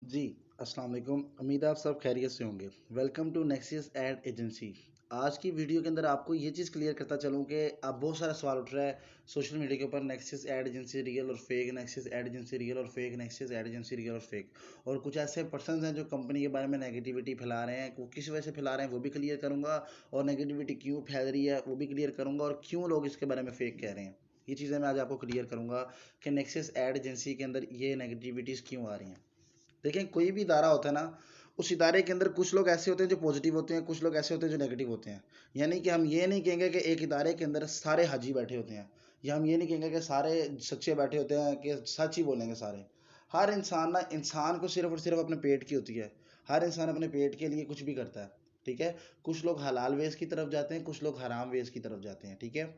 जी, अस्सलाम वालेकुम। उम्मीद है आप सब खैरियत से होंगे। Welcome to Nexis ad agency. आज की वीडियो के अंदर आपको ये चीज़ क्लियर करता चलूँ कि अब बहुत सारा सवाल उठ रहा है सोशल मीडिया के ऊपर, नेक्सिस एड एजेंसी रियल और fake, Nexis ad agency real और fake, Nexis ad agency real और फेक। और कुछ ऐसे पर्सन्स हैं जो कंपनी के बारे में नेगेटिविटी फैला रहे हैं, वो किस वजह से फैला रहे हैं वो भी क्लियर करूँगा, और नेगेटिविटी क्यों फैल रही है वो भी क्लियर करूँगा, और क्यों लोग इसके बारे में फेक कह रहे हैं। ये चीज़ें मैं आज आपको क्लियर करूँगा कि नेक्सिस एड एजेंसी के अंदर ये नेगेटिविटीज़ क्यों आ रही हैं। देखें, कोई भी इदारा होता है ना, उस इदारे के अंदर कुछ लोग ऐसे होते हैं जो पॉजिटिव होते हैं, कुछ लोग ऐसे होते हैं जो नेगेटिव होते हैं। यानी कि हम ये नहीं कहेंगे कि एक इदारे के अंदर सारे हाजी बैठे होते हैं, या हम ये नहीं कहेंगे कि सारे सच्चे बैठे होते हैं कि सच ही बोलेंगे सारे। हर इंसान ना, इंसान को सिर्फ और सिर्फ अपने पेट की होती है। हर इंसान अपने पेट के लिए कुछ भी करता है, ठीक है। कुछ लोग हलाल वेज की तरफ जाते हैं, कुछ लोग हराम वेज की तरफ जाते हैं, ठीक है।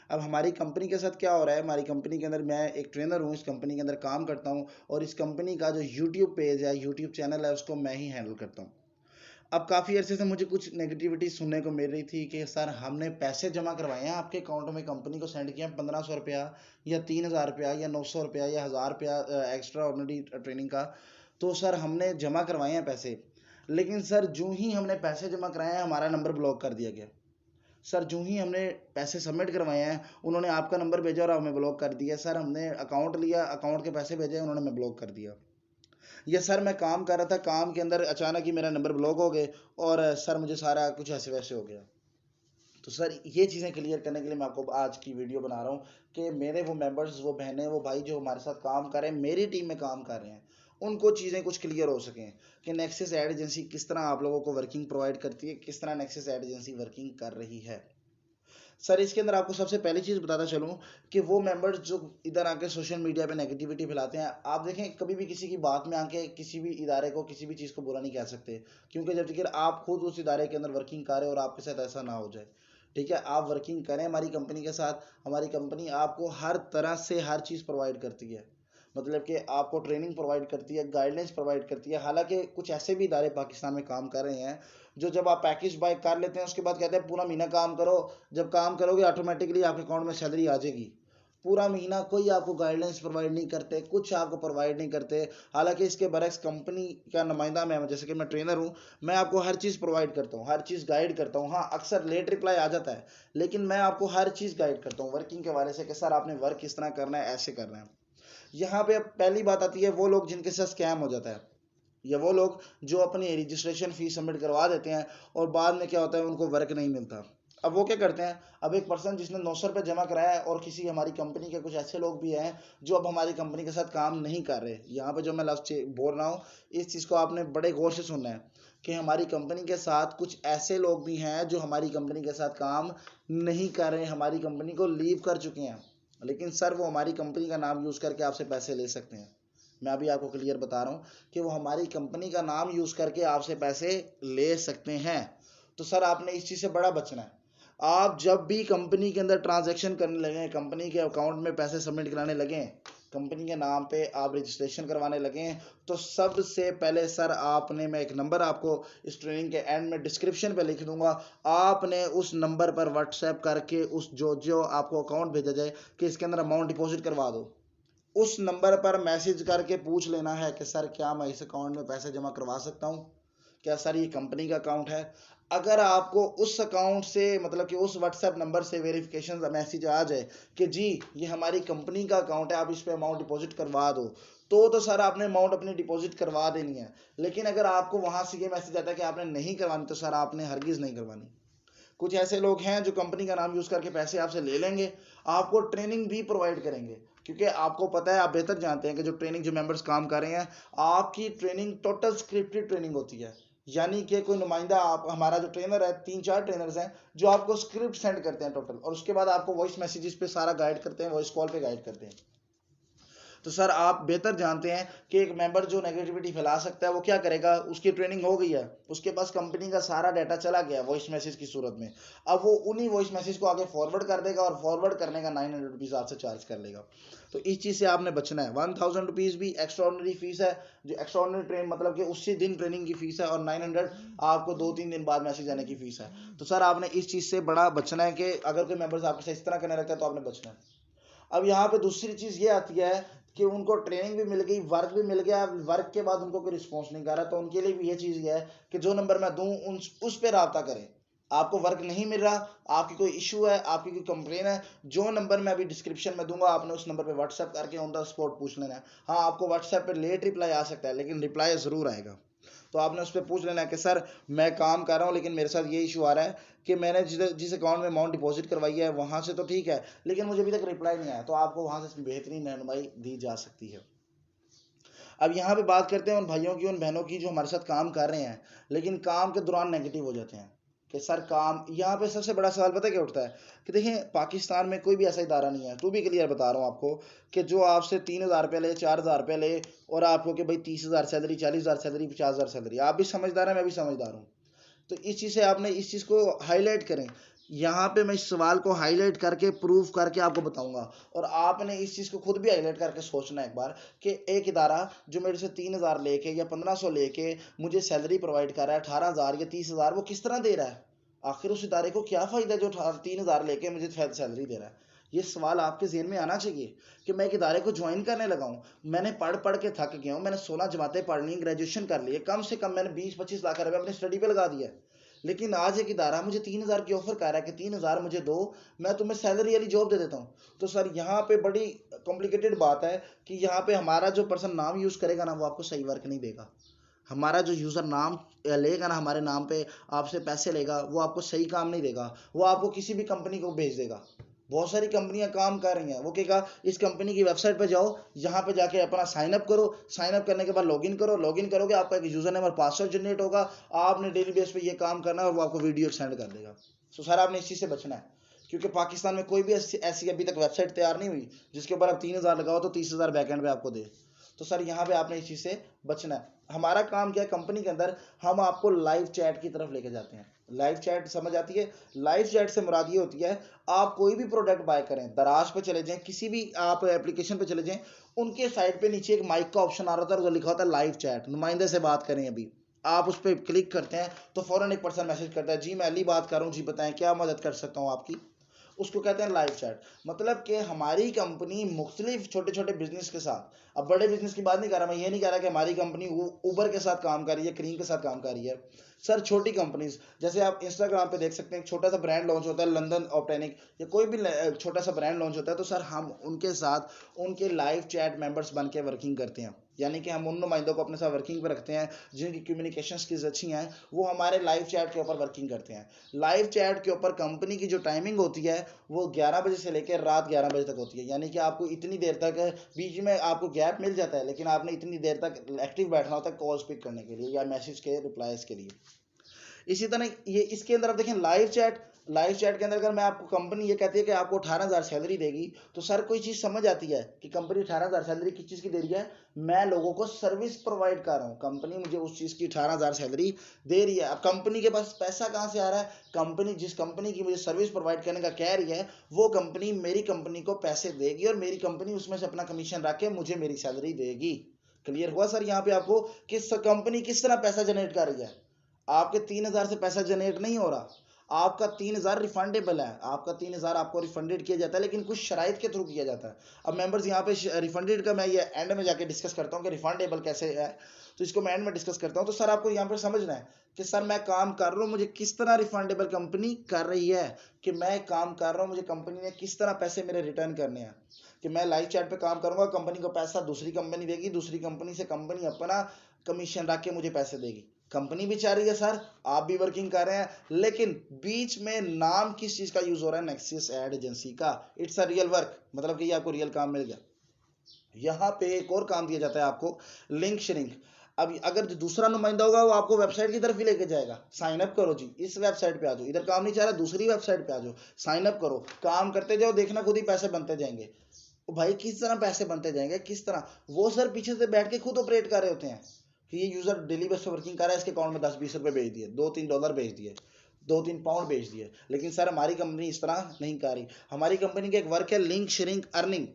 अब हमारी कंपनी के साथ क्या हो रहा है, हमारी कंपनी के अंदर मैं एक ट्रेनर हूँ, इस कंपनी के अंदर काम करता हूँ, और इस कंपनी का जो यूट्यूब पेज है, यूट्यूब चैनल है, उसको मैं ही हैंडल करता हूँ। अब काफ़ी अरसे से मुझे कुछ नेगेटिविटी सुनने को मिल रही थी कि सर हमने पैसे जमा करवाए हैं आपके अकाउंट में, कंपनी को सेंड किया 1500 रुपया या 3000 रुपया या 900 रुपया या 1000 रुपया एक्स्ट्रा ऑर्डिनरी ट्रेनिंग का। तो सर हमने जमा करवाए हैं पैसे, लेकिन सर जो ही हमने पैसे जमा कराए हैं हमारा नंबर ब्लॉक कर दिया गया। सर जो ही हमने पैसे सबमिट करवाए हैं उन्होंने आपका नंबर भेजा और हमें ब्लॉक कर दिया। सर हमने अकाउंट लिया, अकाउंट के पैसे भेजे, उन्होंने हमें ब्लॉक कर दिया। या सर मैं काम कर रहा था, काम के अंदर अचानक ही मेरा नंबर ब्लॉक हो गए, और सर मुझे सारा कुछ ऐसे वैसे हो गया। तो सर ये चीज़ें क्लियर करने के लिए मैं आपको आज की वीडियो बना रहा हूँ कि मेरे वो मेंबर्स, वो बहनें, वो भाई जो हमारे साथ काम कर रहे हैं, मेरी टीम में काम कर रहे हैं, उनको चीज़ें कुछ क्लियर हो सकें कि नेक्सस एड एजेंसी किस तरह आप लोगों को वर्किंग प्रोवाइड करती है, किस तरह नेक्सस एड एजेंसी वर्किंग कर रही है। सर इसके अंदर आपको सबसे पहली चीज़ बताता चलूँ कि वो मेंबर्स जो इधर आके सोशल मीडिया पे नेगेटिविटी फैलाते हैं, आप देखें कभी भी किसी की बात में आके किसी भी इदारे को, किसी भी चीज़ को बुरा नहीं कह सकते, क्योंकि जब तक आप खुद उस इदारे के अंदर वर्किंग कर रहे हो और आपके साथ ऐसा ना हो जाए। ठीक है, आप वर्किंग करें हमारी कंपनी के साथ। हमारी कंपनी आपको हर तरह से हर चीज़ प्रोवाइड करती है, मतलब कि आपको ट्रेनिंग प्रोवाइड करती है, गाइडलाइंस प्रोवाइड करती है। हालांकि कुछ ऐसे भी इदारे पाकिस्तान में काम कर रहे हैं जो जब आप पैकेज बाय कर लेते हैं उसके बाद कहते हैं पूरा महीना काम करो, जब काम करोगे ऑटोमेटिकली आपके अकाउंट में सैलरी आ जाएगी। पूरा महीना कोई आपको गाइडलाइंस प्रोवाइड नहीं करते, कुछ आपको प्रोवाइड नहीं करते। हालांकि इसके बरक्स कंपनी का नुमाइंदा मैं, जैसे कि मैं ट्रेनर हूँ, मैं आपको हर चीज़ प्रोवाइड करता हूँ, हर चीज़ गाइड करता हूँ। हाँ, अक्सर लेट रिप्लाई आ जाता है, लेकिन मैं आपको हर चीज़ गाइड करता हूँ वर्किंग के बारे से कि सर आपने वर्क किस तरह करना है, ऐसे करना है। यहाँ पे पहली बात आती है वो लोग जिनके साथ स्कैम हो जाता है, या वो लोग जो अपनी रजिस्ट्रेशन फीस सबमिट करवा देते हैं और बाद में क्या होता है उनको वर्क नहीं मिलता। अब वो क्या करते हैं, अब एक पर्सन जिसने 900 रुपये जमा कराया है, और किसी हमारी कंपनी के कुछ ऐसे लोग भी हैं जो अब हमारी कंपनी के साथ काम नहीं कर रहे। यहाँ पे जो मैं लफ्ज़ बोल रहा हूँ, इस चीज़ को आपने बड़े गौर से सुनना है कि हमारी कंपनी के साथ कुछ ऐसे लोग भी हैं जो हमारी कंपनी के साथ काम नहीं कर रहे, हमारी कंपनी को लीव कर चुके हैं, लेकिन सर वो हमारी कंपनी का नाम यूज़ करके आपसे पैसे ले सकते हैं। मैं अभी आपको क्लियर बता रहा हूँ कि वो हमारी कंपनी का नाम यूज़ करके आपसे पैसे ले सकते हैं। तो सर आपने इस चीज़ से बड़ा बचना है। आप जब भी कंपनी के अंदर ट्रांजैक्शन करने लगें, कंपनी के अकाउंट में पैसे सबमिट कराने लगें, कंपनी के नाम पे आप रजिस्ट्रेशन करवाने लगें, तो सबसे पहले सर आपने, मैं एक नंबर आपको इस ट्रेनिंग के एंड में डिस्क्रिप्शन पे लिख दूंगा, आपने उस नंबर पर व्हाट्सएप करके उस जो जो आपको अकाउंट भेजा जाए कि इसके अंदर अमाउंट डिपॉजिट करवा दो, उस नंबर पर मैसेज करके पूछ लेना है कि सर क्या मैं इस अकाउंट में पैसे जमा करवा सकता हूँ, क्या सर ये कंपनी का अकाउंट है। अगर आपको उस अकाउंट से, मतलब कि उस व्हाट्सएप नंबर से वेरिफिकेशन मैसेज आ जाए कि जी ये हमारी कंपनी का अकाउंट है, आप इस पर अमाउंट डिपॉजिट करवा दो, तो सर आपने अमाउंट अपनी डिपॉजिट करवा देनी है। लेकिन अगर आपको वहाँ से ये मैसेज आता है कि आपने नहीं करवानी, तो सर आपने हरगिज़ नहीं करवानी। कुछ ऐसे लोग हैं जो कंपनी का नाम यूज़ करके पैसे आपसे ले लेंगे, आपको ट्रेनिंग भी प्रोवाइड करेंगे, क्योंकि आपको पता है, आप बेहतर जानते हैं कि जो ट्रेनिंग, जो मेंबर्स काम कर रहे हैं, आपकी ट्रेनिंग टोटल स्क्रिप्टेड ट्रेनिंग होती है। यानी कि कोई नुमाइंदा, आप, हमारा जो ट्रेनर है, 3-4 ट्रेनर्स हैं जो आपको स्क्रिप्ट सेंड करते हैं टोटल, और उसके बाद आपको वॉइस मैसेजेस पे सारा गाइड करते हैं, वॉइस कॉल पे गाइड करते हैं। तो सर आप बेहतर जानते हैं कि एक मेंबर जो नेगेटिविटी फैला सकता है वो क्या करेगा, उसकी ट्रेनिंग हो गई है, उसके पास कंपनी का सारा डाटा चला गया वॉइस मैसेज की सूरत में। अब वो उन्हीं वॉइस मैसेज को आगे फॉरवर्ड कर देगा, और फॉरवर्ड करने का 900 रुपीज़ आपसे चार्ज कर लेगा। तो इस चीज़ से आपने बचना है। 1000 रुपीज़ भी एक्स्ट्रा ऑर्डनरी फीस है, जो एक्स्ट्रा ऑर्डनरी ट्रेन मतलब कि उसी दिन ट्रेनिंग की फीस है, और 900 आपको 2-3 दिन बाद मैसेज आने की फीस है। तो सर आपने इस चीज़ से बड़ा बचना है कि अगर कोई मेंबर्स आपके साथ इस तरह करने लगता है तो आपने बचना है। अब यहाँ पे दूसरी चीज़ ये आती है कि उनको ट्रेनिंग भी मिल गई, वर्क भी मिल गया, वर्क के बाद उनको कोई रिस्पॉन्स नहीं कर रहा, तो उनके लिए भी ये चीज़ है कि जो नंबर मैं दूं उस पर रब्ता करें। आपको वर्क नहीं मिल रहा, आपकी कोई इशू है, आपकी कोई कंप्लेन है, जो नंबर मैं अभी डिस्क्रिप्शन में दूंगा आपने उस नंबर पे व्हाट्सएप करके ऑन द स्पॉट पूछ लेना है। हाँ, आपको व्हाट्सएप पे लेट रिप्लाई आ सकता है, लेकिन रिप्लाई ज़रूर आएगा। तो आपने उस पर पूछ लेना है कि सर मैं काम कर रहा हूँ लेकिन मेरे साथ ये इशू आ रहा है कि मैंने जिस अकाउंट में अमाउंट डिपॉजिट करवाई है वहाँ से तो ठीक है, लेकिन मुझे अभी तक रिप्लाई नहीं आया, तो आपको वहाँ से बेहतरीन रहनुमाई दी जा सकती है। अब यहाँ पे बात करते हैं उन भाइयों की, उन बहनों की जो हमारे साथ काम कर रहे हैं लेकिन काम के दौरान नेगेटिव हो जाते हैं कि सर काम, यहाँ पे सबसे बड़ा सवाल पता है क्या उठता है कि देखिए पाकिस्तान में कोई भी ऐसा इदारा नहीं है, टू बी क्लियर बता रहा हूँ आपको, कि जो आपसे 3,000 रुपये ले, 4,000 रुपये ले और आपको कि भाई 30,000 सैलरी, 40,000 सैलरी, 50,000 सैलरी। आप भी समझदार हैं, मैं भी समझदार हूँ। तो इस चीज़ से आपने इस चीज़ को हाईलाइट करें। यहाँ पे मैं इस सवाल को हाईलाइट करके प्रूफ करके आपको बताऊंगा, और आपने इस चीज़ को खुद भी हाईलाइट करके सोचना एक बार कि एक इदारा जो मेरे से 3,000 लेके या 1,500 लेके मुझे सैलरी प्रोवाइड कर रहा है 18,000 या 30,000, वो किस तरह दे रहा है? आखिर उस इदारे को क्या फ़ायदा जो 3,000 लेके मुझे सैलरी दे रहा है? ये सवाल आपके जेहन में आना चाहिए कि मैं एक इदारे को ज्वाइन करने लगा हूँ, मैंने पढ़ पढ़ के थक गया हूँ, मैंने 16 जमातें पढ़ ली, ग्रेजुएशन कर ली है, कम से कम मैंने 20-25 लाख रुपए अपनी स्टडी पे लगा दिया है, लेकिन आज एक इदारा मुझे 3,000 की ऑफर कर रहा है कि 3,000 मुझे दो, मैं तुम्हें सैलरी वाली जॉब दे देता हूँ। तो सर यहाँ पे बड़ी कॉम्प्लिकेटेड बात है कि यहाँ पे हमारा जो पर्सन नाम यूज़ करेगा ना वो आपको सही वर्क नहीं देगा। हमारा जो यूज़र नाम लेगा ना, हमारे नाम पे आपसे पैसे लेगा, वो आपको सही काम नहीं देगा, वो आपको किसी भी कंपनी को भेज देगा। बहुत सारी कंपनियां काम कर रही हैं, वो कहेगा इस कंपनी की वेबसाइट पे जाओ, यहाँ पे जाके अपना साइन अप करो, साइन अप करने के बाद लॉगिन करो, लॉगिन करोगे आपका एक यूजर नेम और पासवर्ड जनरेट होगा, आपने डेली बेस पे ये काम करना है और वो आपको वीडियो सेंड कर देगा। सो सर आपने इस चीज़ से बचना है, क्योंकि पाकिस्तान में कोई भी ऐसी अभी तक वेबसाइट तैयार नहीं हुई जिसके ऊपर आप 3,000 लगाओ तो 30,000 बैकएंड पे आपको दे। तो सर यहाँ पे आपने इस चीज़ से बचना है। हमारा काम क्या है कंपनी के अंदर, हम आपको लाइव चैट की तरफ लेके जाते हैं। लाइव चैट समझ आती है? लाइव चैट से मुराद ये होती है, आप कोई भी प्रोडक्ट बाय करें, दराज पे चले जाएं, किसी भी आप एप्लीकेशन पे चले जाएं, उनके साइड पे नीचे एक माइक का ऑप्शन आ रहा था और लिखा होता है लाइव चैट, नुमाइंदे से बात करें। अभी आप उस पर क्लिक करते हैं तो फौरन एक पर्सन मैसेज करता है, जी मैं अली बात कर रहा हूँ, जी बताएं क्या मदद कर सकता हूँ आपकी। उसको कहते हैं लाइव चैट। मतलब कि हमारी कंपनी मुख्तलिफ छोटे छोटे बिजनेस के साथ, अब बड़े बिजनेस की बात नहीं कर रहा, मैं ये नहीं कह रहा कि हमारी कंपनी उबर के साथ काम कर रही है, क्रीम के साथ काम कर रही है। सर छोटी कंपनीज, जैसे आप इंस्टाग्राम पे देख सकते हैं, एक छोटा सा ब्रांड लॉन्च होता है, लंदन ऑप्टेनिक या कोई भी छोटा सा ब्रांड लॉन्च होता है, तो सर हम उनके साथ उनके लाइव चैट मेंबर्स बन के वर्किंग करते हैं। यानी कि हम उन नुमाइंदों को अपने साथ वर्किंग पे रखते हैं जिनकी कम्युनिकेशन स्किल्स अच्छी हैं, वो हमारे लाइव चैट के ऊपर वर्किंग करते हैं। लाइव चैट के ऊपर कंपनी की जो टाइमिंग होती है वो 11 बजे से लेकर रात 11 बजे तक होती है, यानी कि आपको इतनी देर तक बीच में आपको गैप मिल जाता है, लेकिन आपने इतनी देर तक एक्टिव बैठना होता है कॉल्स पिक करने के लिए या मैसेज के रिप्लाईज के लिए। इसी तरह ये इसके अंदर आप देखें लाइव चैट, लाइव चैट के अंदर अगर मैं आपको, कंपनी ये कहती है कि आपको 18,000 सैलरी देगी, तो सर कोई चीज़ समझ आती है कि कंपनी 18,000 सैलरी किस चीज़ की दे रही है? मैं लोगों को सर्विस प्रोवाइड कर रहा हूँ, कंपनी मुझे उस चीज़ की 18,000 सैलरी दे रही है। अब कंपनी के पास पैसा कहाँ से आ रहा है? कंपनी जिस कंपनी की मुझे सर्विस प्रोवाइड करने का कह रही है वो कंपनी मेरी कंपनी को पैसे देगी और मेरी कंपनी उसमें से अपना कमीशन रख के मुझे मेरी सैलरी देगी। क्लियर हुआ सर यहाँ पे आपको कि कंपनी किस तरह पैसा जनरेट कर रही है? आपके 3,000 से पैसा जनरेट नहीं हो रहा, आपका 3,000 रिफंडेबल है, आपका 3,000 आपको रिफंडेड किया जाता है, लेकिन कुछ शराइत के थ्रू किया जाता है। अब मेंबर्स यहाँ पे रिफंडेड का मैं ये एंड में जाके डिस्कस करता हूँ कि रिफंडेबल कैसे है, तो इसको मैं एंड में डिस्कस करता हूँ। तो सर आपको यहाँ पर समझना है कि सर मैं काम कर रहा हूँ, मुझे किस तरह रिफंडेबल कंपनी कर रही है, कि मैं काम कर रहा हूँ, मुझे कंपनी ने किस तरह पैसे मेरे रिटर्न करने हैं। कि मैं लाइव चैट पे काम करूंगा, कंपनी को पैसा दूसरी कंपनी देगी, दूसरी कंपनी से कंपनी अपना कमीशन रख के मुझे पैसे देगी। कंपनी भी चाह रही है सर, आप भी वर्किंग कर रहे हैं, लेकिन बीच में नाम किस चीज का यूज हो रहा है? नेक्सियस एड एजेंसी का। इट्स अ रियल वर्क, मतलब कि ये आपको रियल काम मिल गया। यहाँ पे एक और काम दिया जाता है आपको, लिंक शेयरिंग। अब अगर जो दूसरा नुमाइंदा होगा वो आपको वेबसाइट की तरफ ही लेके जाएगा, साइन अप करो जी, इस वेबसाइट पे आ जाओ, इधर काम नहीं चाह रहा दूसरी वेबसाइट पे आ जाओ, साइन अप करो, काम करते जाओ, देखना खुद ही पैसे बनते जाएंगे। भाई किस तरह पैसे बनते जाएंगे, किस तरह? वो सर पीछे से बैठ के खुद ऑपरेट कर रहे होते हैं कि ये यूजर डेली बेस पे वर्किंग कर रहा है, इसके अकाउंट में 10-20 रुपए भेज दिए, $2-3 भेज दिए, 2-3 पाउंड भेज दिए। लेकिन सर हमारी कंपनी इस तरह नहीं कर रही। हमारी कंपनी का एक वर्क है link sharing earning.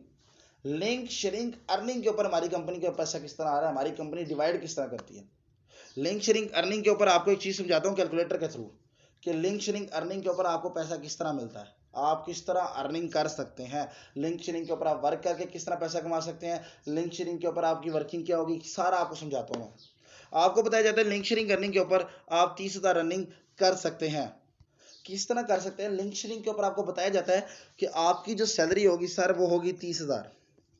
Link sharing earning के ऊपर हमारी कंपनी का पैसा किस तरह आ रहा है, हमारी कंपनी डिवाइड किस तरह करती है। लिंक शेयरिंग अर्निंग के ऊपर आपको एक चीज समझाता हूँ कैलकुलेटर के थ्रू, कि लिंक शेयरिंग अर्निंग के ऊपर आपको पैसा किस तरह मिलता है। आप किस तरह अर्निंग कर सकते हैं, लिंक शेयरिंग के ऊपर आप वर्क करके किस तरह पैसा कमा सकते हैं, लिंक शेयरिंग के ऊपर आपकी वर्किंग क्या होगी, सारा आपको समझाता हूँ। आपको बताया जाता है लिंक शेयरिंग करने के ऊपर आप 30,000 अर्निंग कर सकते हैं। किस तरह कर सकते हैं, लिंक शेयरिंग के ऊपर आपको बताया जाता है कि आपकी जो सैलरी होगी सर वो होगी 30,000।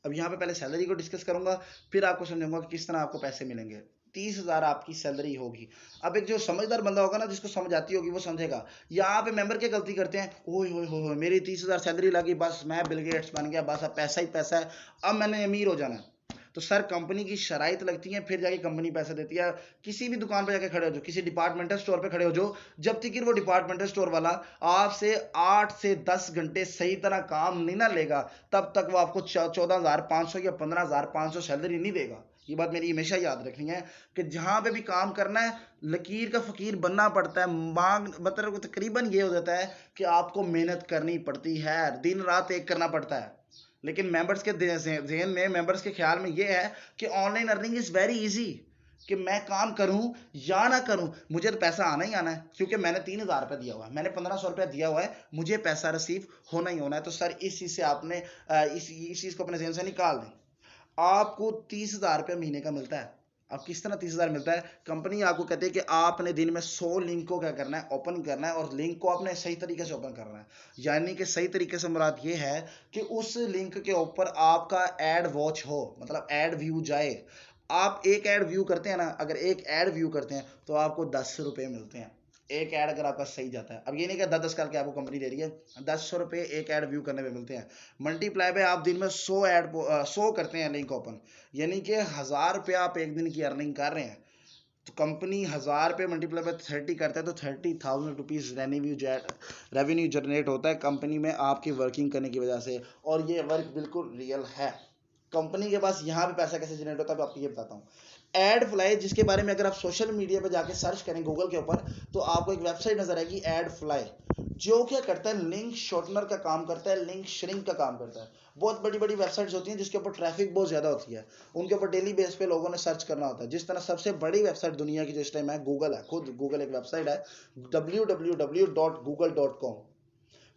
अब यहाँ पे पहले सैलरी को डिस्कस करूंगा, फिर आपको समझाऊंगा कि किस तरह आपको पैसे मिलेंगे। 30,000 आपकी सैलरी होगी। अब एक जो समझदार बंदा होगा ना, जिसको समझ आती होगी, वो समझेगा। यहाँ पे मेंबर क्या गलती करते हैं, ओए होए होए मेरी 30,000 सैलरी लगी, बस मैं बिल गेट्स बन गया, बस अब पैसा ही पैसा है, अब मैंने अमीर हो जाना है। तो सर कंपनी की शराइत लगती है, फिर जाके कंपनी पैसा देती है। किसी भी दुकान पर जाके खड़े हो जाओ, किसी डिपार्टमेंटल स्टोर पे खड़े हो जाओ, जब तक कि वो डिपार्टमेंटल स्टोर वाला आपसे 8 से 10 घंटे सही तरह काम नहीं ना लेगा, तब तक वो आपको 14,500 या 15,500 सैलरी नहीं देगा। ये बात मेरी हमेशा याद रखनी है कि जहां पे भी काम करना है, लकीर का फकीर बनना पड़ता है। मांग मतलब तकरीबन ये हो जाता है कि आपको मेहनत करनी पड़ती है, दिन रात एक करना पड़ता है। लेकिन मेंबर्स के जहन में, मेंबर्स के ख्याल में ये है कि online earning is very easy, कि मैं काम करूं या ना करूं, मुझे तो पैसा आना ही आना है, क्योंकि मैंने 3,000 रुपये दिया हुआ है, मैंने 1,500 रुपया दिया हुआ है, मुझे पैसा रिसीव होना ही होना है। तो सर इस चीज़ से आपने इस चीज़ को अपने जहन से निकाल दें। आपको 30,000 रुपये महीने का मिलता है। अब किस तरह 30,000 मिलता है, कंपनी आपको कहती है कि आपने दिन में 100 लिंक को क्या करना है, ओपन करना है, और लिंक को आपने सही तरीके से ओपन करना है। यानी कि सही तरीके से मुराद ये है कि उस लिंक के ऊपर आपका एड वॉच हो, मतलब एड व्यू जाए। आप एक एड व्यू करते हैं ना, अगर एक एड व्यू करते हैं तो आपको 10 रुपये मिलते हैं, एक ऐड अगर आपका सही जाता है। अब ये नहीं कि 10-10 करके आपको कंपनी दे रही है, 10 रुपये एक ऐड व्यू करने में मिलते हैं। मल्टीप्लाई पे आप दिन में 100 करते हैं लिंक ओपन, यानी कि 1,000 रुपया आप एक दिन की अर्निंग कर रहे हैं। तो कंपनी 1,000 रुपये मल्टीप्लाई पे 30 करता है, तो 30,000 रुपीज़ रेवेन्यू जनरेट होता है कंपनी में आपकी वर्किंग करने की वजह से। और ये वर्क बिल्कुल रियल है। कंपनी के पास यहाँ पे पैसा कैसे जनरेट होता है, आपको ये बताता हूँ। एड फ्लाई, जिसके बारे में अगर आप सोशल मीडिया पे जाके सर्च करें गूगल के ऊपर, तो आपको एक वेबसाइट नजर आएगी एड फ्लाई, जो क्या करता है, लिंक शॉर्टनर का काम करता है, लिंक श्रिंक का काम करता है। बहुत बड़ी बड़ी वेबसाइट्स होती हैं जिसके ऊपर ट्रैफिक बहुत ज्यादा होती है, उनके ऊपर डेली बेस पे लोगों ने सर्च करना होता है। जिस तरह सबसे बड़ी वेबसाइट दुनिया की जो इस टाइम है गूगल है, खुद गूगल एक वेबसाइट है, www.google.com।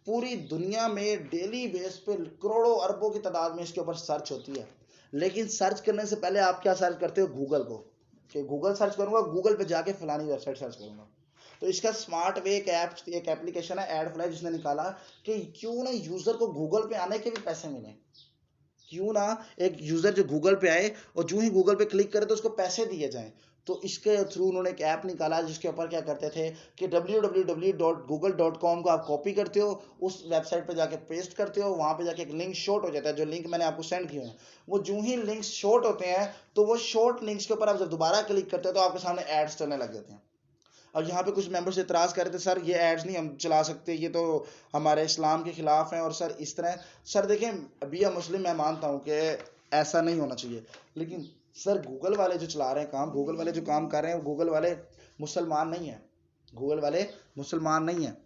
पूरी दुनिया में डेली बेस पे करोड़ों अरबों की तादाद में इसके ऊपर सर्च होती है। लेकिन सर्च करने से पहले आप क्या सर्च करते हो, गूगल को, कि गूगल सर्च करूंगा, गूगल पे जाके फलानी वेबसाइट सर्च करूंगा। तो इसका स्मार्ट वे एक एप्लीकेशन है एडफ्लाई, जिसने निकाला कि क्यों ना यूजर को गूगल पे आने के भी पैसे मिले, क्यों ना एक यूजर जो गूगल पे आए और जो ही गूगल पे क्लिक करे तो उसको पैसे दिए जाएं। तो इसके थ्रू उन्होंने एक ऐप निकाला जिसके ऊपर क्या करते थे कि www.google.com को आप कॉपी करते हो, उस वेबसाइट पे जाके पेस्ट करते हो, वहां पे जाके एक लिंक शॉर्ट हो जाता है। जो लिंक मैंने आपको सेंड किए हैं, वो जो ही लिंक शॉर्ट होते हैं, तो वो शॉर्ट लिंक्स के ऊपर आप जब दोबारा क्लिक करते हो तो आपके सामने एड्स चलने लग जाते हैं। और यहाँ पे कुछ मेंबर्स इतराज़ कर रहे थे, सर ये एड्स नहीं हम चला सकते, ये तो हमारे इस्लाम के खिलाफ हैं, और सर इस तरह। सर देखें, अभी हम मुस्लिम, मैं मानता हूँ कि ऐसा नहीं होना चाहिए, लेकिन सर गूगल वाले जो चला रहे हैं काम, गूगल वाले जो काम कर रहे हैं, गूगल वाले मुसलमान नहीं है, गूगल वाले मुसलमान नहीं है।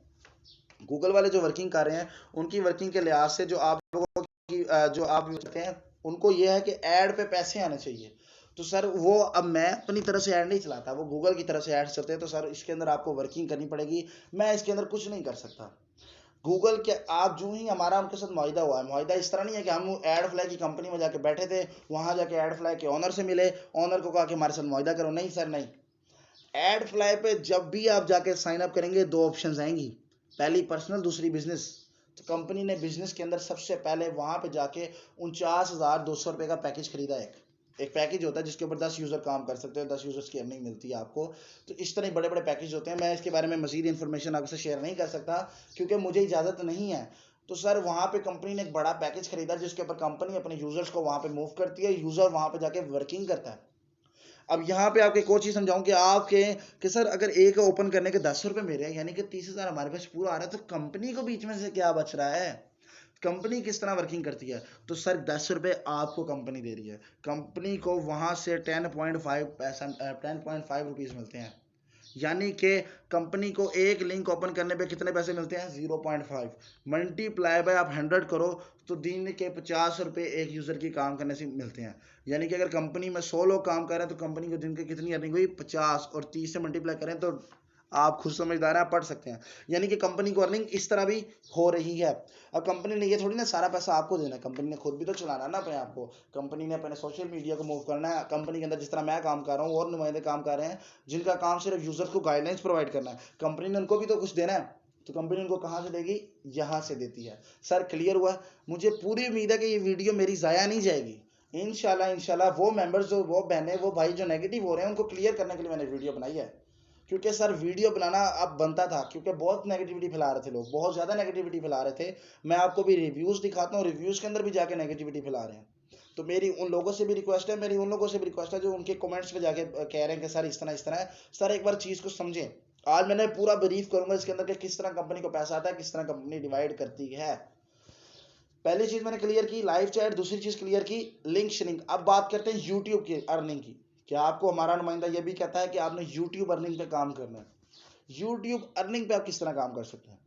गूगल वाले जो वर्किंग कर रहे हैं, उनकी वर्किंग के लिहाज से जो आप लोगों की जो आप करते हैं, उनको ये है कि ऐड पे पैसे आने चाहिए। तो सर वो, अब मैं अपनी तरफ से ऐड नहीं चलाता, वो गूगल की तरफ से ऐड चलते हैं। तो सर इसके अंदर आपको वर्किंग करनी पड़ेगी, मैं इसके अंदर कुछ नहीं कर सकता। गूगल के आप जो ही हमारा उनके साथ मुआहिदा हुआ है, मुआहिदा इस तरह नहीं है कि हम एड फ्लाई की कंपनी में जाके बैठे थे, वहां जाके एड फ्लाई के ऑनर से मिले, ऑनर को कहा कि हमारे साथ मुआहिदा करो। नहीं सर, नहीं। एड फ्लाई पे जब भी आप जाके साइन अप करेंगे, दो ऑप्शंस आएंगी, पहली पर्सनल, दूसरी बिजनेस। तो कंपनी ने बिजनेस के अंदर सबसे पहले वहां पे जाके 49,200 रुपये का पैकेज खरीदा। एक पैकेज होता है जिसके ऊपर 10 यूजर काम कर सकते हो, 10 यूजर्स की अर्निंग मिलती है आपको। तो इस तरह बड़े बड़े पैकेज होते हैं। मैं इसके बारे में मजीद इन्फॉर्मेशन आपसे शेयर नहीं कर सकता क्योंकि मुझे इजाजत नहीं है। तो सर वहां पे कंपनी ने एक बड़ा पैकेज खरीदा जिसके ऊपर कंपनी अपने यूजर्स को वहां पे मूव करती है, यूजर वहां पे जाके वर्किंग करता है। अब यहाँ पे आपके कोच ही समझाऊं कि आपके, कि सर अगर एक ओपन करने के 10 रुपए मेरे हैं, यानी कि 30,000 हमारे पास पूरा आ रहा है, तो कंपनी को बीच में से क्या बच रहा है, कंपनी किस तरह वर्किंग करती है। तो सर 10 रुपए आपको कंपनी दे रही है, कंपनी को वहां से 10.5 रुपीज मिलते हैं। यानी कि कंपनी को एक लिंक ओपन करने पे कितने पैसे मिलते हैं, 0.5, मल्टीप्लाई बाय आप 100 करो तो दिन के 50 रुपये एक यूजर की काम करने से मिलते हैं। यानी कि अगर कंपनी में 100 लोग काम कर रहे हैं तो कंपनी को दिन के कितनी अर्निंग हुई, 50, और 30 से मल्टीप्लाई करें तो आप खुद समझदार हैं, आप पढ़ सकते हैं। यानी कि कंपनी को अर्निंग इस तरह भी हो रही है। अब कंपनी ने ये थोड़ी ना सारा पैसा आपको देना है, कंपनी ने खुद भी तो चलाना है ना अपने आप को। कंपनी ने अपने सोशल मीडिया को मूव करना है। कंपनी के अंदर जिस तरह मैं काम कर रहा हूँ और नुमाइंदे काम कर रहे हैं जिनका काम सिर्फ यूजर्स को गाइडलाइंस प्रोवाइड करना है, कंपनी ने उनको भी तो कुछ देना है। तो कंपनी उनको कहाँ से देगी? यहाँ से देती है। सर क्लियर हुआ? मुझे पूरी उम्मीद है कि ये वीडियो मेरी ज़ाया नहीं जाएगी। इंशाल्लाह इंशाल्लाह वो मेंबर्स जो वो बहनें वो भाई जो नेगेटिव हो रहे हैं उनको क्लियर करने के लिए मैंने वीडियो बनाई है। क्योंकि सर वीडियो बनाना अब बनता था, क्योंकि बहुत नेगेटिविटी फैला रहे थे लोग, बहुत ज़्यादा नेगेटिविटी फैला रहे थे। मैं आपको भी रिव्यूज़ दिखाता हूँ, रिव्यूज़ के अंदर भी जाके नेगेटिविटी फैला रहे हैं। तो मेरी उन लोगों से भी रिक्वेस्ट है, मेरी उन लोगों से भी रिक्वेस्ट है जो उनके कमेंट्स में जाके कह रहे हैं कि सर इस तरह है। सर एक बार चीज़ को समझें। आज मैंने पूरा ब्रीफ करूंगा इसके अंदर कि किस तरह कंपनी को पैसा आता है, किस तरह कंपनी डिवाइड करती है। पहली चीज मैंने क्लियर की लाइव चैट, दूसरी चीज क्लियर की लिंक शेयरिंग। अब बात करते हैं यूट्यूब की अर्निंग की। क्या आपको हमारा नुमाइंदा ये भी कहता है कि आपने यूट्यूब अर्निंग पे काम करना है? यूट्यूब अर्निंग पे आप किस तरह काम कर सकते हैं?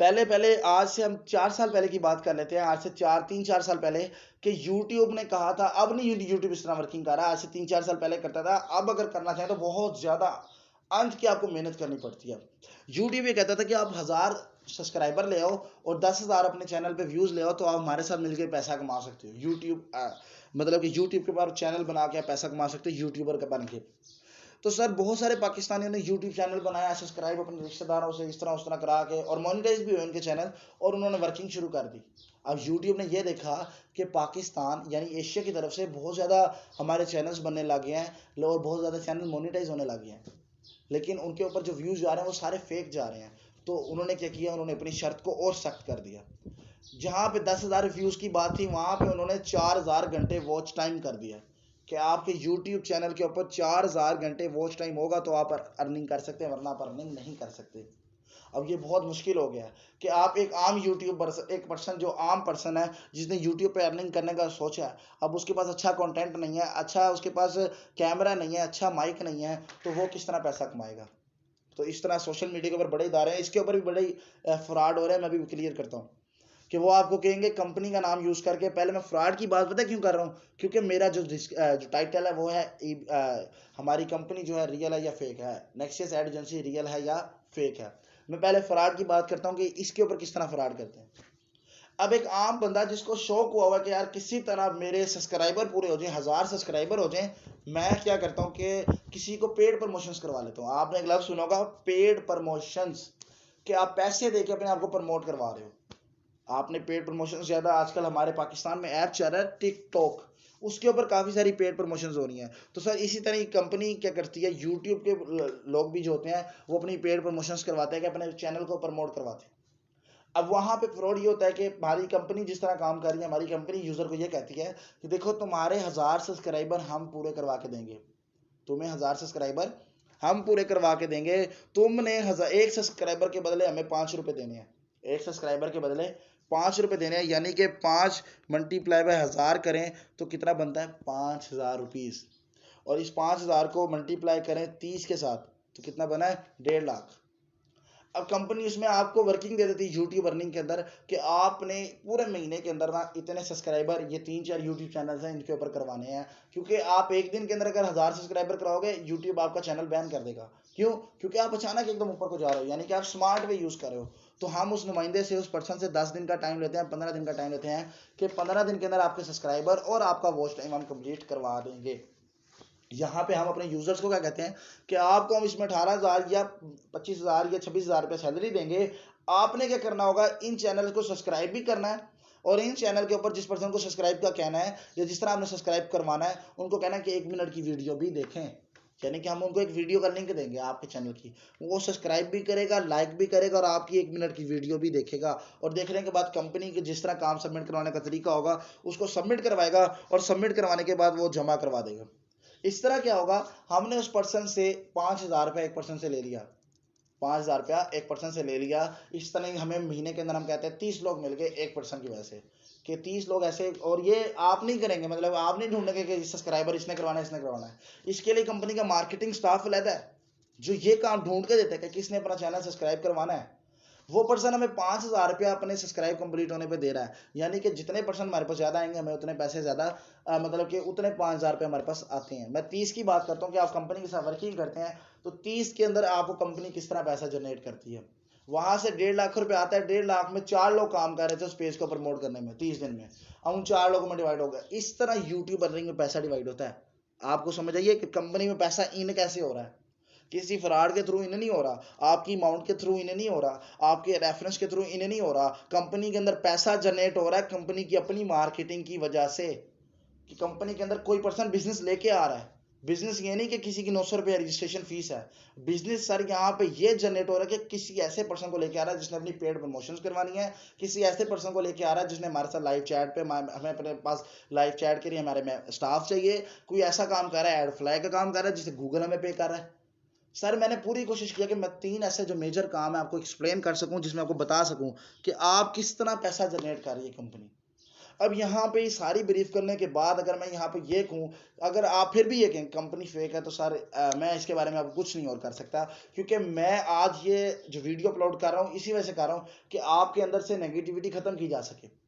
पहले पहले आज से हम 4 साल पहले की बात कर लेते हैं, आज से 3-4 साल पहले, कि यूट्यूब ने कहा था, अब नहीं यूट्यूब इस तरह वर्किंग कर रहा है, आज से 3-4 साल पहले करता था। अब अगर करना चाहें तो बहुत ज़्यादा अंत की आपको मेहनत करनी पड़ती है। यूट्यूब ये कहता था कि आप 1000 सब्सक्राइबर ले आओ और 10,000 अपने चैनल पे व्यूज़ ले आओ तो आप हमारे साथ मिलकर पैसा कमा सकते हो। यूट्यूब मतलब कि यूट्यूब के ऊपर चैनल बना के आप पैसा कमा सकते हो यूट्यूबर का बन के। तो सर बहुत सारे पाकिस्तानियों ने यूट्यूब चैनल बनाया, सब्सक्राइब अपने रिश्तेदारों से इस तरह उस तरह करा के, और मोनेटाइज भी हुए उनके चैनल, और उन्होंने वर्किंग शुरू कर दी। अब यूट्यूब ने ये देखा कि पाकिस्तान यानी एशिया की तरफ से बहुत ज़्यादा हमारे चैनल्स बनने लगे हैं और बहुत ज़्यादा चैनल मोनेटाइज होने लगे हैं, लेकिन उनके ऊपर जो व्यूज़ जा रहे हैं वो सारे फेक जा रहे हैं। तो उन्होंने क्या किया, उन्होंने अपनी शर्त को और सख्त कर दिया। जहाँ पे 10,000 व्यूज़ की बात थी वहाँ पे उन्होंने 4,000 घंटे वॉच टाइम कर दिया कि आपके यूट्यूब चैनल के ऊपर 4,000 घंटे वॉच टाइम होगा तो आप अर्निंग कर सकते हैं, वरना आप अर्निंग नहीं कर सकते। अब ये बहुत मुश्किल हो गया कि आप एक आम यूट्यूब एक पर्सन जो आम पर्सन है जिसने यूट्यूब पे अर्निंग करने का सोचा है, अब उसके पास अच्छा कंटेंट नहीं है, अच्छा उसके पास कैमरा नहीं है, अच्छा माइक नहीं है, तो वो किस तरह पैसा कमाएगा? तो इस तरह सोशल मीडिया के ऊपर बड़े इदारे हैं, इसके ऊपर भी बड़े फ्रॉड हो रहे हैं। मैं भी क्लियर करता हूँ कि वो आपको कहेंगे कंपनी का नाम यूज़ करके। पहले मैं फ्रॉड की बात पता है क्यों कर रहा हूँ? क्योंकि मेरा जो टाइटल है वो है हमारी कंपनी जो है रियल है या फेक है, नेक्सियस एड एजेंसी रियल है या फेक है। मैं पहले फ्रॉड की बात करता हूँ कि इसके ऊपर किस तरह फ्रॉड करते हैं। अब एक आम बंदा जिसको शौक हुआ कि यार किसी तरह मेरे सब्सक्राइबर पूरे हो जाए, 1000 सब्सक्राइबर हो जाए, मैं क्या करता हूँ कि किसी को पेड प्रमोशंस करवा लेता हूँ। आपने एक लफ्ज़ सुना होगा, पेड प्रमोशंस, कि आप पैसे देके अपने आप को प्रमोट करवा रहे हो। आपने पेड प्रमोशन ज़्यादा आजकल हमारे पाकिस्तान में ऐप चल रहा है टिकटॉक, उसके ऊपर काफ़ी सारी पेड प्रमोशंस हो रही हैं। तो सर इसी तरह कंपनी क्या करती है, यूट्यूब के लोग भी जो होते हैं वो अपनी पेड प्रमोशंस करवाते हैं कि अपने चैनल को प्रमोट करवाते हैं। अब वहाँ पे फ्रॉड ये होता है कि हमारी कंपनी जिस तरह काम कर रही है, हमारी कंपनी यूज़र को ये कहती है कि देखो तुम्हारे 1000 सब्सक्राइबर हम पूरे करवा के देंगे, तुम्हें 1000 सब्सक्राइबर हम पूरे करवा के देंगे, तुमने एक सब्सक्राइबर के बदले हमें 5 रुपये देने हैं, एक सब्सक्राइबर के बदले 5 रुपये देने हैं। यानी कि 5 मल्टीप्लाई बाय 1000 करें तो कितना बनता है? 5,000 रुपीज़। और इस 5,000 को मल्टीप्लाई करें 30 के साथ तो कितना बना है? 1.5 लाख। अब कंपनी उसमें आपको वर्किंग दे देती है यूट्यूब अर्निंग के अंदर कि आपने पूरे महीने के अंदर ना इतने सब्सक्राइबर, ये 3-4 यूट्यूब चैनल्स हैं इनके ऊपर करवाने हैं। क्योंकि आप एक दिन के अंदर अगर 1000 सब्सक्राइबर कराओगे यूट्यूब आपका चैनल बैन कर देगा। क्यों? क्योंकि आप अचानक एकदम ऊपर को जा रहे हो, यानी कि आप स्मार्ट वे यूज़ कर रहे हो। तो हम उस नुमाइंदे से, उस पर्सन से 10 दिन का टाइम लेते हैं, 15 दिन का टाइम लेते हैं कि 15 दिन के अंदर आपके सब्सक्राइबर और आपका वॉच टाइम हम कंप्लीट करवा देंगे। यहाँ पे हम अपने यूजर्स को क्या कहते हैं कि आपको हम इसमें 18,000 या 25,000 या 26,000 रुपये सैलरी देंगे। आपने क्या करना होगा, इन चैनल को सब्सक्राइब भी करना है, और इन चैनल के ऊपर जिस पर्सन को सब्सक्राइब का कहना है या जिस तरह आपने सब्सक्राइब करवाना है उनको कहना है कि 1 मिनट की वीडियो भी देखें। यानी कि हम उनको एक वीडियो का लिंक देंगे आपके चैनल की, वो सब्सक्राइब भी करेगा, लाइक भी करेगा और आपकी 1 मिनट की वीडियो भी देखेगा। और देखने के बाद कंपनी के जिस तरह काम सबमिट करवाने का तरीका होगा उसको सबमिट करवाएगा, और सबमिट करवाने के बाद वो जमा करवा देगा। इस तरह क्या होगा, हमने उस पर्सन से 5,000 रुपये एक पर्सन से ले लिया, 5,000 रुपया एक पर्सन से ले लिया। इस तरह हमें महीने के अंदर हम कहते हैं 30 लोग मिल गए एक पर्सन की वजह से, कि 30 लोग ऐसे। और ये आप नहीं करेंगे, मतलब आप नहीं ढूंढेंगे कि सब्सक्राइबर इसने करवाना है इसने करवाना है। इसके लिए कंपनी का मार्केटिंग स्टाफ अलग है जो ये काम ढूंढ के देता है कि किसने अपना चैनल सब्सक्राइब करवाना है। वो पर्सन हमें 5,000 रुपया अपने सब्सक्राइब कंप्लीट होने पे दे रहा है, यानी कि जितने पर्सन हमारे पास ज़्यादा आएंगे हमें उतने पैसे ज़्यादा मतलब कि उतने 5,000 रुपये हमारे पास आते हैं। मैं 30 की बात करता हूँ कि आप कंपनी के साथ वर्किंग करते हैं तो 30 के अंदर आपको कंपनी किस तरह पैसा जनरेट करती है। वहां से 1.5 लाख रुपए आता है, 1.5 लाख में 4 लोग काम कर रहे थे उस पेज को प्रमोट करने में 30 दिन में, हम उन 4 लोगों में डिवाइड हो गए। इस तरह यूट्यूब अर्निंग में पैसा डिवाइड होता है। आपको समझ आइए कि कंपनी में पैसा इन कैसे हो रहा है, किसी फ्रॉड के थ्रू इन नहीं हो रहा, आपकी अमाउंट के थ्रू इन नहीं हो रहा, आपके रेफरेंस के थ्रू इन नहीं हो रहा, कंपनी के अंदर पैसा जनरेट हो रहा है कंपनी की अपनी मार्केटिंग की वजह से, कि कंपनी के अंदर कोई पर्सन बिजनेस लेके आ रहा है। बिजनेस ये नहीं कि किसी की 900 रुपया रजिस्ट्रेशन फीस है, बिजनेस सर यहाँ पे ये जनरेट हो रहा है कि किसी ऐसे पर्सन को लेके आ रहा है जिसने अपनी पेड प्रमोशंस करवानी है, किसी ऐसे पर्सन को लेके आ रहा है जिसने हमारे साथ लाइव चैट पे, हमें अपने पास लाइव चैट के लिए हमारे में स्टाफ चाहिए, कोई ऐसा काम कर रहा है, एड फ्लैग का काम कर रहा है जिसे गूगल हमें पे कर रहा है। सर मैंने पूरी कोशिश किया कि मैं 3 ऐसे जो मेजर काम है आपको एक्सप्लेन कर सकूं, जिसमें आपको बता सकूं कि आप किस तरह पैसा जनरेट कर रही है कंपनी। अब यहाँ पे सारी ब्रीफ करने के बाद अगर मैं यहाँ पे ये कहूँ, अगर आप फिर भी ये कहें कंपनी फेक है तो सर मैं इसके बारे में आपको कुछ नहीं और कर सकता, क्योंकि मैं आज ये जो वीडियो अपलोड कर रहा हूँ इसी वजह से कर रहा हूँ कि आपके अंदर से नेगेटिविटी खत्म की जा सके।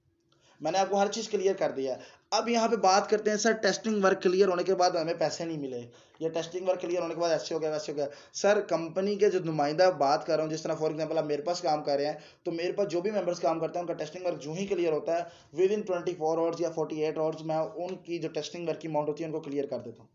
मैंने आपको हर चीज़ क्लियर कर दिया है। अब यहाँ पे बात करते हैं सर टेस्टिंग वर्क क्लियर होने के बाद हमें पैसे नहीं मिले, या टेस्टिंग वर्क क्लियर होने के बाद ऐसे हो गया वैसे हो गया। सर कंपनी के जो नुमाइंदा बात कर रहा हूँ, जिस तरह फॉर एग्जांपल आप मेरे पास काम कर रहे हैं तो मेरे पास जो भी मेंबर्स काम करते हैं उनका टेस्टिंग वर्क जो ही क्लियर होता है विद इन 24 आवर्स या 48 आवर्स मैं उनकी जो टेस्टिंग वर्क की अमाउंट होती है उनको क्लियर कर देता हूँ।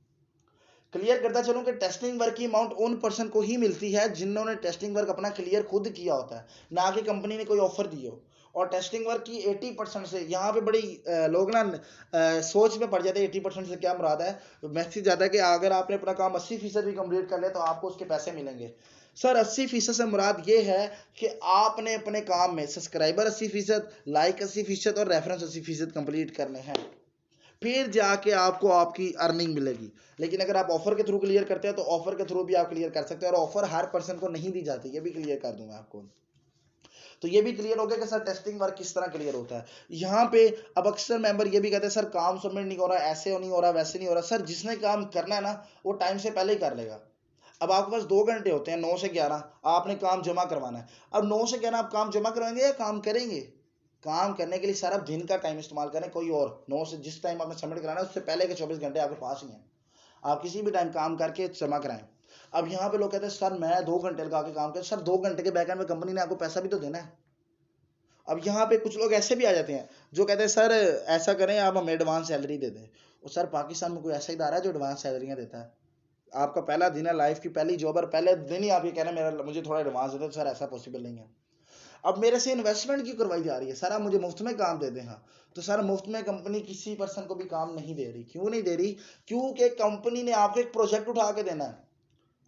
क्लियर करता चलूँ कि टेस्टिंग वर्क की अमाउंट उन पर्सन को ही मिलती है जिन्होंने टेस्टिंग वर्क अपना क्लियर खुद किया होता है, ना कि कंपनी ने कोई ऑफर दी हो। और टेस्टिंग वर्क की 80% से यहाँ पे बड़ी लोग ना सोच में पड़ जाते हैं 80% से क्या मुराद है। मैसेज आता है कि अगर आपने अपना काम 80% भी कंप्लीट कर लिया तो आपको उसके पैसे मिलेंगे। सर 80% से मुराद ये है कि आपने अपने काम में सब्सक्राइबर 80%, लाइक 80% और रेफरेंस 80% कंप्लीट करने हैं, फिर जाके आपको आपकी अर्निंग मिलेगी। लेकिन अगर आप ऑफर के थ्रू क्लियर करते हैं तो ऑफर के थ्रू भी आप क्लियर कर सकते हैं, और ऑफर हर पर्सन को नहीं दी जाती, ये भी क्लियर कर दूंगा आपको। तो ये भी क्लियर हो गया कि सर टेस्टिंग वर्क किस तरह क्लियर होता है। यहाँ पे अब अक्सर मेंबर ये भी कहते हैं सर काम सबमिट नहीं हो रहा, ऐसे नहीं हो रहा, वैसे नहीं हो रहा। सर जिसने काम करना है ना वो टाइम से पहले ही कर लेगा। अब आपके पास 2 घंटे होते हैं, 9 से 11 आपने काम जमा करवाना है। अब 9 से 11 आप काम जमा करवाएंगे या काम करेंगे? काम करने के लिए सारा दिन का टाइम इस्तेमाल करें, कोई और 9 से जिस टाइम आपने सबमिट कराना है उससे पहले के 24 घंटे आपके पास ही हैं, आप किसी भी टाइम काम करके जमा कराएं। अब यहाँ पे लोग कहते हैं सर मैं 2 घंटे लगा के काम कर, सर 2 घंटे के बैकएंड में कंपनी ने आपको पैसा भी तो देना है। अब यहाँ पे कुछ लोग ऐसे भी आ जाते हैं जो कहते हैं सर ऐसा करें आप हमें एडवांस सैलरी दे दें। और सर पाकिस्तान में कोई ऐसा इदारा है जो एडवांस सैलरियाँ देता है? आपका पहला दिन है, लाइफ की पहली जॉब, और पहले दिन ही आप ये कह रहे हैं मेरा मुझे थोड़ा एडवांस दे दो, सर ऐसा पॉसिबल नहीं है। अब मेरे से इन्वेस्टमेंट क्यों करवाई जा रही है? सर आप मुझे मुफ्त में काम दे दें। हाँ तो सर मुफ्त में कंपनी किसी पर्सन को भी काम नहीं दे रही। क्यों नहीं दे रही? क्योंकि कंपनी ने आपको एक प्रोजेक्ट उठा के देना है,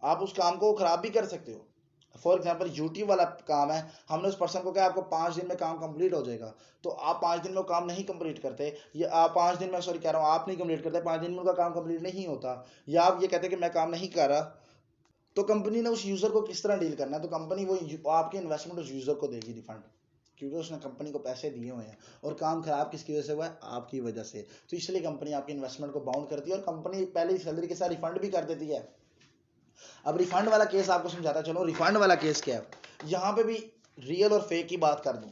आप उस काम को खराब भी कर सकते हो। फॉर एग्जाम्पल यूट्यूब वाला काम है, हमने उस पर्सन को कहा आपको 5 दिन में काम कंप्लीट हो जाएगा, तो आप 5 दिन में वो काम नहीं कंप्लीट करते, या आप 5 दिन में, सॉरी कह रहा हूँ, आप नहीं कंप्लीट करते, 5 दिन में उनका काम कंप्लीट नहीं होता, या आप ये कहते हैं कि मैं काम नहीं कर रहा, तो कंपनी ने उस यूजर को किस तरह डील करना है? तो कंपनी वो आपकी इन्वेस्टमेंट उस यूजर को देगी रिफंड, क्योंकि उसने कंपनी को पैसे दिए हुए हैं, और काम खराब किसकी वजह से हुआ है? आपकी वजह से। तो इसलिए कंपनी आपकी इन्वेस्टमेंट को बाउंड करती है, और कंपनी पहले सैलरी के साथ रिफंड भी कर देती है। अब रिफंड वाला केस आपको समझाता चलो, रिफंड वाला केस क्या है। यहाँ पे भी रियल और फेक की बात कर दूं।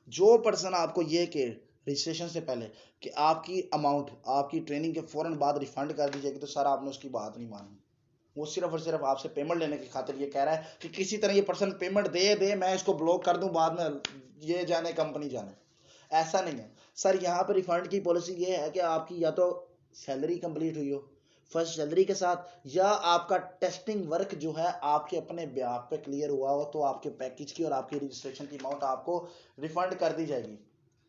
जो पर्सन आपको ये के रजिस्ट्रेशन से पहले कि आपकी अमाउंट आपकी ट्रेनिंग के फौरन बाद रिफंड कर दी जाएगी, तो सर आपने उसकी बात नहीं मानी। वो सिर्फ और सिर्फ आपसे पेमेंट लेने की खातिर ये कह रहा है कि किसी तरह ये पर्सन पेमेंट दे दे, मैं इसको ब्लॉक कर दूं, बाद में ये जाने कंपनी जाने। ऐसा नहीं है सर। यहाँ पर रिफंड की पॉलिसी ये है कि आपकी या तो सैलरी कंप्लीट हुई हो फर्स्ट सैलरी के साथ, या आपका टेस्टिंग वर्क जो है आपके अपने ब्याह पे क्लियर हुआ हो, तो आपके पैकेज की और आपकी रजिस्ट्रेशन की अमाउंट आपको रिफंड कर दी जाएगी।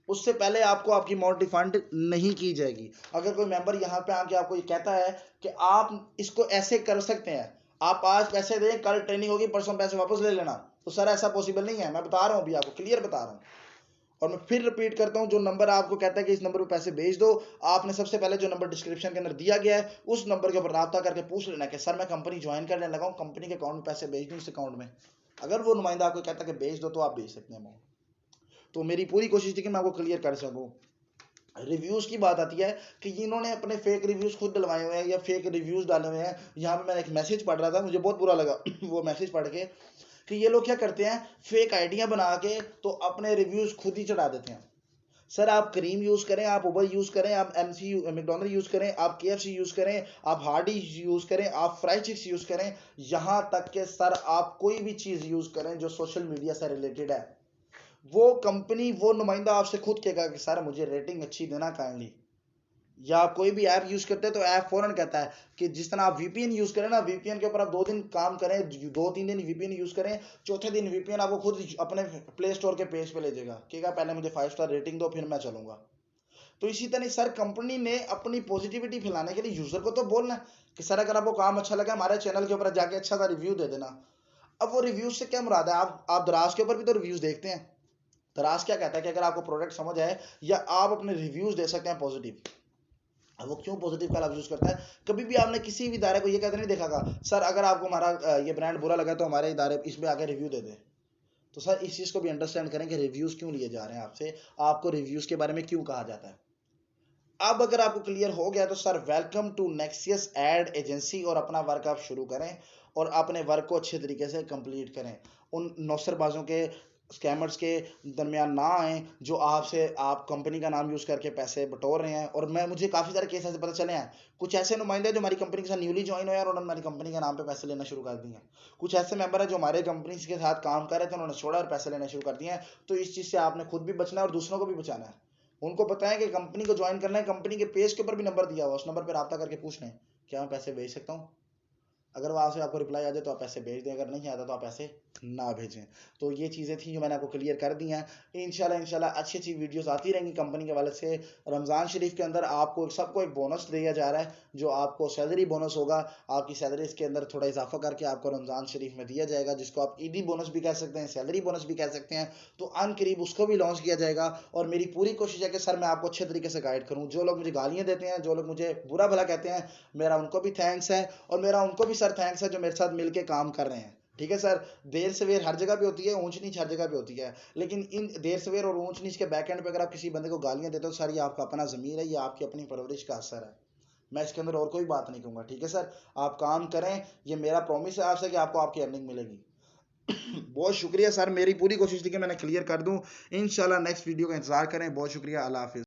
उससे पहले आपको आपकी अमाउंट रिफंड नहीं की जाएगी। अगर कोई मेंबर यहाँ पे आके आपको ये कहता है कि आप इसको ऐसे कर सकते हैं, आप आज पैसे दें, कल ट्रेनिंग होगी, परसों पैसे वापस ले लेना, तो सर ऐसा पॉसिबल नहीं है। मैं बता रहा हूँ, अभी आपको क्लियर बता रहा हूँ। और मैं फिर रिपीट करता हूं, जो नंबर आपको कहता है कि इस नंबर पे पैसे भेज दो, आपने सबसे पहले जो नंबर डिस्क्रिप्शन के अंदर दिया गया है उस नंबर के ऊपर राब्ता करके पूछ लेना कि सर मैं कंपनी ज्वाइन करने लगा हूं, कंपनी के अकाउंट में पैसे भेज दूं इस अकाउंट में। अगर वो नुमाइंदा आपको कहता है कि भेज दो, तो आप भेज सकते हैं अमाउंट। तो मेरी पूरी कोशिश थी कि मैं आपको क्लियर कर सकूं। रिव्यूज की बात आती है कि इन्होंने अपने फेक रिव्यूज खुद डलवाए हुए हैं या फेक रिव्यूज डाले हुए हैं। यहाँ पे मैंने एक मैसेज पढ़ रहा था, मुझे बहुत बुरा लगा वो मैसेज पढ़ के, कि ये लोग क्या करते हैं, फेक आइडिया बना के तो अपने रिव्यूज खुद ही चढ़ा देते हैं। सर आप क्रीम यूज करें, आप उबर यूज करें, आप एमसी मैकडोनल्ड यूज करें, आप केएफसी यूज करें, आप हार्डी यूज करें, आप फ्राई चिक्स यूज करें, यहां तक के सर आप कोई भी चीज यूज करें जो सोशल मीडिया से रिलेटेड है, वो कंपनी वो नुमाइंदा आपसे खुद कहेगा कि सर मुझे रेटिंग अच्छी देना काइंडली। या कोई भी ऐप यूज करते हैं तो ऐप फौरन कहता है कि जिस तरह आप वीपीएन यूज करें ना, वीपीएन के ऊपर आप 2 दिन काम करें, 2-3 दिन वीपीएन यूज करें, चौथे दिन वीपीएन आपको खुद अपने प्ले स्टोर के पेज पे ले जाएगा, कहेगा पहले मुझे 5 स्टार रेटिंग दो फिर मैं चलूंगा। तो इसी तरह सर कंपनी ने अपनी पॉजिटिविटी फैलाने के लिए यूजर को तो बोलना है कि सर अगर आपको काम अच्छा लगा हमारे चैनल के ऊपर जाके अच्छा सा रिव्यू दे देना। अब वो रिव्यूज से क्या मुराद है, आप दराज के ऊपर भी तो रिव्यूज देखते हैं। दराज क्या कहता है कि अगर आपको प्रोडक्ट समझ आए या आप अपने रिव्यूज दे सकते हैं पॉजिटिव। अब वो क्यों पॉजिटिव का लफ्ज यूज करता है, कभी भी आपने किसी भी इदारे को ये कहते नहीं देखा था सर अगर आपको हमारा ये ब्रांड बुरा लगा तो हमारे इदारे इसमें आके रिव्यू दे दे। तो सर इस चीज को भी अंडरस्टैंड करें कि रिव्यूज क्यों लिए जा रहे हैं आपसे, आपको रिव्यूज के बारे में क्यों कहा जाता है। अब अगर आपको क्लियर हो गया तो sir welcome to Nexius ad agency, और अपना वर्क आप शुरू करें और अपने वर्क को अच्छे तरीके से कंप्लीट करें। उन नौसरबाजों के, स्कैमर्स के दरमियान ना आए जो आपसे आप कंपनी का नाम यूज करके पैसे बटोर रहे हैं। और मुझे काफी सारे केस ऐसे पता चले हैं, कुछ ऐसे नुमाइंदे जो हमारी कंपनी के साथ न्यूली ज्वाइन हुए हैं और उन्होंने हमारी कंपनी के नाम पे पैसे लेना शुरू कर दिए हैं। कुछ ऐसे मेंबर हैं जो हमारे कंपनी के साथ काम कर रहे थे, उन्होंने छोड़ा और पैसे लेना शुरू कर दिए हैं। तो इस चीज से आपने खुद भी बचना है और दूसरों को भी बचाना है। उनको पता है कि कंपनी को ज्वाइन करना है, कंपनी के पेज के ऊपर भी नंबर दिया हुआ, उस नंबर पर रब्ता करके पूछ लें क्या मैं पैसे भेज सकता हूँ। अगर वहां से आपको रिप्लाई आ जाए तो आप पैसे भेज दें, अगर नहीं आता तो आप पैसे ना भेजें। तो ये चीज़ें थी जो मैंने आपको क्लियर कर दी हैं। इंशाल्लाह अच्छी अच्छी वीडियोस आती रहेंगी कंपनी के वाले से। रमज़ान शरीफ के अंदर आपको सबको एक बोनस दिया जा रहा है, जो आपको सैलरी बोनस होगा। आपकी सैलरी के अंदर थोड़ा इजाफा करके आपको रमज़ान शरीफ में दिया जाएगा, जिसको आप ईदी बोनस भी कह सकते हैं, सैलरी बोनस भी कह सकते हैं। तो अन करीब उसको भी लॉन्च किया जाएगा। और मेरी पूरी कोशिश है कि सर मैं आपको अच्छे तरीके से गाइड करूँ। जो लोग मुझे गालियाँ देते हैं, जो लोग मुझे बुरा भला कहते हैं, मेरा उनको भी थैंक्स है और मेरा उनको भी सर थैंक्स है जो मेरे साथ मिलके काम कर रहे हैं। ठीक है सर, देर सवेर हर जगह पे होती है, ऊंच नीच हर जगह पे होती है, लेकिन इन देर सवेर और ऊंच नीच के बैक एंड पे अगर आप किसी बंदे को गालियां देते हो सर, ये आपका अपना ज़मीर है, ये आपकी अपनी परवरिश का असर है। मैं इसके अंदर और कोई बात नहीं कहूँगा। ठीक है सर, आप काम करें, ये मेरा प्रॉमिस है आपसे कि आपको आपकी अर्निंग मिलेगी। बहुत शुक्रिया सर, मेरी पूरी कोशिश थी कि मैंने क्लियर कर दूं। इंशाल्लाह नेक्स्ट वीडियो का इंतजार करें। बहुत शुक्रिया, अल्लाह हाफिज़।